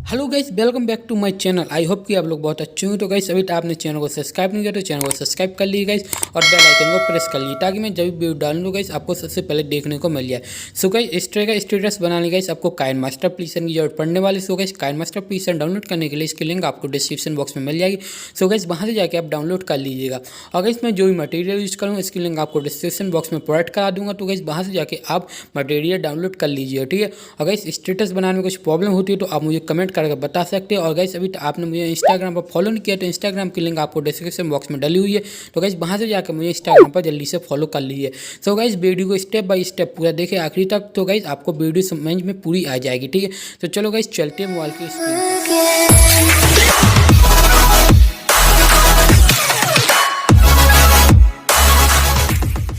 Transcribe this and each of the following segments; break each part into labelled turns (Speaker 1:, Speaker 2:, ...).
Speaker 1: Hello guys, welcome back to my channel. I hope कि आप लोग बहुत अच्छे हों। तो गाइस अभी आपने चैनल को सब्सक्राइब नहीं किया तो चैनल को सब्सक्राइब कर लीजिए गाइस और बेल आइकन को प्रेस कर लीजिए ताकि मैं जब भी वीडियो डालूँ गाइस आपको सबसे पहले देखने को मिल जाए। सो गाइस इस तरह का स्टेटस बनाने गाइस आपको काइन मास्टर एप्लीकेशन की जरूरत पड़ने वाली। So guys KineMaster application download करने के लिए इसकी लिंक आपको डिस्क्रिप्शन बॉक्स में मिल जाएगी। सो गाइस वहाँ से जाकर आप डाउनलोड कर लीजिएगा। और गाइस मैं जो भी मटेरियल यूज़ करूँगा इसकी लिंक आपको डिस्क्रिप्शन बॉक्स में प्रोवाइड करा दूँगा। तो गाइस वहाँ से जाके आप मटेरियल डाउनलोड कर लीजिए, ठीक है। और गाइस स्टेटस बनाने में कुछ प्रॉब्लम होती है तो आप मुझे कमेंट करके बता सकते हैं। और गाइस अभी आपने मुझे इंस्टाग्राम पर फॉलो नहीं किया तो इंस्टाग्राम की लिंक आपको डिस्क्रिप्शन बॉक्स में डली हुई है। तो गाइस वहाँ से जाकर मुझे इंस्टाग्राम पर जल्दी से फॉलो कर लीजिए। सो गाइस वीडियो को स्टेप बाय स्टेप पूरा देखें आखिरी तक, तो गाइस आपको वीडियो समझ में पूरी आ जाएगी, ठीक है। तो चलो गाइस चलते हैं मोबाइल की स्क्रीन।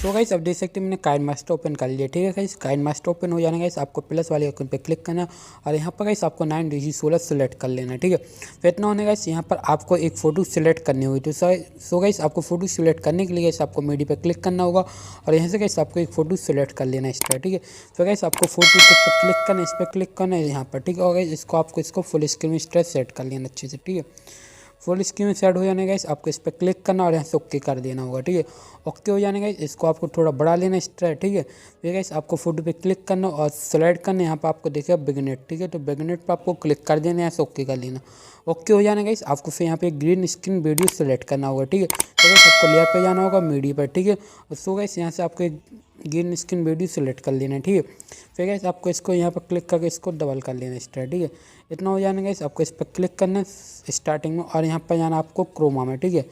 Speaker 1: तो गाइस अब देख सकते हैं मैंने काइन मास्टर ओपन कर लिया, ठीक है गाइस। काइन मास्टर ओपन हो जाने गाइस आपको प्लस वाले आइकन पे क्लिक करना और यहाँ पर गाइस आपको 9:16 सेलेक्ट कर लेना, ठीक है। फिर इतना होने गाइस यहाँ पर आपको एक फ़ोटो सेलेक्ट करनी होगी। तो सो गाइस आपको फ़ोटो सेलेक्ट करने के लिए गाइस आपको मीडिया पे क्लिक करना होगा और यहाँ से गाइस आपको एक फ़ोटो सेलेक्ट कर लेना है, ठीक है। तो गाइस आपको फोटो पर क्लिक करना है, इस पर क्लिक करना है यहाँ पर, ठीक है। और गाइस इसको फुल स्क्रीन में सेट कर लेना अच्छे से, ठीक है। फुल स्क्रीन में सेट हो जाने गाइस आपको इस पर क्लिक करना और यहाँ से ओके कर देना होगा, ठीक है। ओके हो जाने गाइस इसको आपको थोड़ा बढ़ा लेना स्ट्रेट, ठीक है। फिर गाइस आपको फोटो पे क्लिक करना और स्लाइड करना, यहाँ पर आपको देखिए बिगनेट, ठीक है। तो बिगनेट पर आपको क्लिक कर देना, यहाँ से ओके कर लेना। ओके हो जाने गाइस आपको फिर यहाँ पे ग्रीन स्क्रीन वीडियो सेलेक्ट करना होगा, ठीक है। तो गाइस आपको लेयर पे जाना होगा मीडिया पर, ठीक है। और सो गाइस यहाँ से आपको एक ग्रीन स्क्रीन वीडियो सेलेक्ट कर लेना है, ठीक है। फिर गाइस आपको इसको यहाँ पर क्लिक करके इसको डबल कर लेना स्टार्ट, ठीक है। इतना हो जाने गाइस आपको इस पर क्लिक करना स्टार्टिंग में और यहाँ पर जाना आपको क्रोमा में, ठीक है।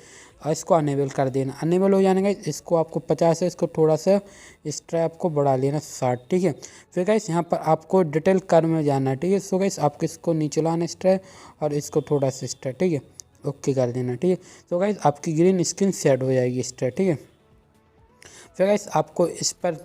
Speaker 1: और इसको अनेबल कर देना। अनेबल हो जाने गाइस इसको आपको 50 है, इसको थोड़ा सा इस तरह आपको बढ़ा लेना 60, ठीक है। फिर गाइस यहाँ पर आपको डिटेल कर में जाना है, ठीक है। सो गाइस आपको इसको नीचे लाना इस तरह और इसको थोड़ा सा इस तरह, ठीक है। ओके कर देना, ठीक है। तो गाइस आपकी ग्रीन स्क्रीन सेट हो जाएगी इस तरह, ठीक है। फिर गाइस आपको इस पर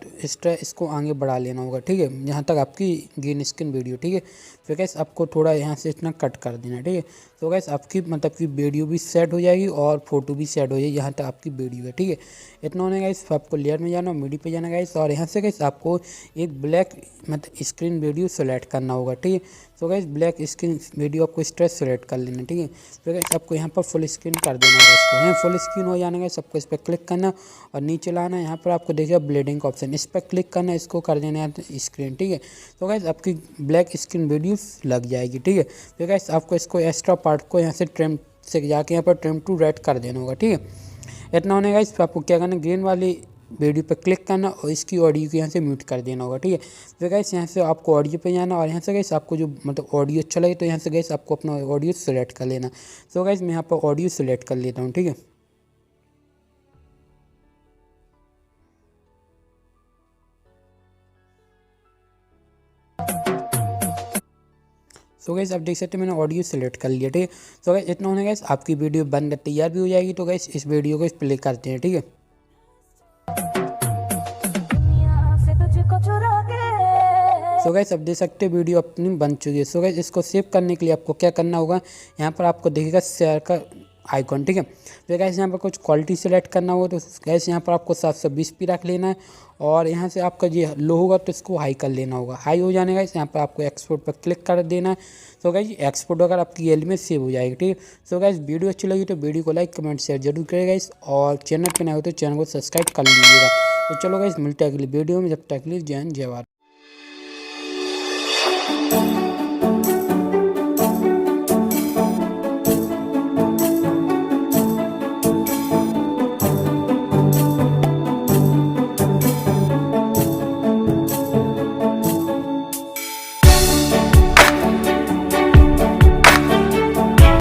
Speaker 1: इसको आगे बढ़ा लेना होगा, ठीक है, जहाँ तक आपकी ग्रीन स्क्रीन वीडियो, ठीक है। फिर गाइस आपको थोड़ा यहाँ से इतना कट कर देना, ठीक है। तो गाइस आपकी मतलब कि वीडियो भी सेट हो जाएगी और फोटो भी सेट हो जाएगी यहाँ तक आपकी वीडियो है, ठीक है। इतना होने गाइस आपको लेयर में जाना, मीडिया पे जाना गाइस और यहाँ से गाइस आपको एक ब्लैक मतलब स्क्रीन वीडियो सेलेक्ट करना होगा, ठीक है। तो गाइस ब्लैक स्क्रीन वीडियो आपको इस तरह सेलेक्ट कर लेना, ठीक है। फिर गाइस आपको यहाँ पर फुल स्क्रीन कर देना होगा इसको। यहाँ फुल स्क्रीन हो जाने गाइस आपको इस पर क्लिक करना और नीचे लाना, यहाँ पर आपको देखिए ब्लेडिंग का ऑप्शन, इस पर क्लिक करना, इसको कर देना स्क्रीन, ठीक है। तो गाइस आपकी ब्लैक स्क्रीन वीडियो लग जाएगी, ठीक है। फिर गाइस आपको इसको एक्स्ट्रा पार्ट को यहाँ से ट्रिम से जाके यहाँ पर ट्रिम टू राइट कर देना होगा, ठीक है। इतना होने गाइस आपको क्या करना, ग्रीन वाली वीडियो पे क्लिक करना और इसकी ऑडियो को यहाँ से म्यूट कर देना होगा, ठीक है। फिर गाइस यहाँ से आपको ऑडियो पे जाना और यहाँ से गाइस आपको जो मतलब ऑडियो अच्छा लगे तो यहाँ से गाइस आपको अपना ऑडियो सेलेक्ट कर लेना। तो गाइस मैं यहाँ पर ऑडियो सेलेक्ट कर लेता हूँ, ठीक है। सो गाइस आप देख सकते हैं मैंने ऑडियो सेलेक्ट कर लिया, ठीक है। सो गाइस इतना होने गाइस आपकी वीडियो बनकर तैयार भी हो जाएगी। तो गाइस इस वीडियो को प्ले करते हैं, ठीक है। सो गाइस अब देख सकते हैं वीडियो अपनी बन चुकी है। सो गाइस इसको सेव करने के लिए आपको क्या करना होगा, यहाँ पर आपको दिखेगा शेयर का आइकॉन, ठीक है। फिर गाइस यहाँ पर कुछ क्वालिटी सेलेक्ट करना होगा। तो गाइस यहाँ पर आपको 720 p रख लेना है और यहाँ से आपका ये लो होगा तो इसको हाई कर लेना होगा। हाई हो जाने गाइस यहाँ पर आपको एक्सपोर्ट पर क्लिक कर देना है। तो गाइस एक्सपोर्ट अगर आपकी गैलरी में सेव हो जाएगी, ठीक है। सो गाइस वीडियो अच्छी लगी तो वीडियो को लाइक कमेंट शेयर जरूर करेगा गाइस और चैनल पर नए हो तो चैनल को सब्सक्राइब कर लीजिएगा। तो चलो गाइस मिलते हैं अगली वीडियो में, जब तक के लिए जय हिंद जय भारत।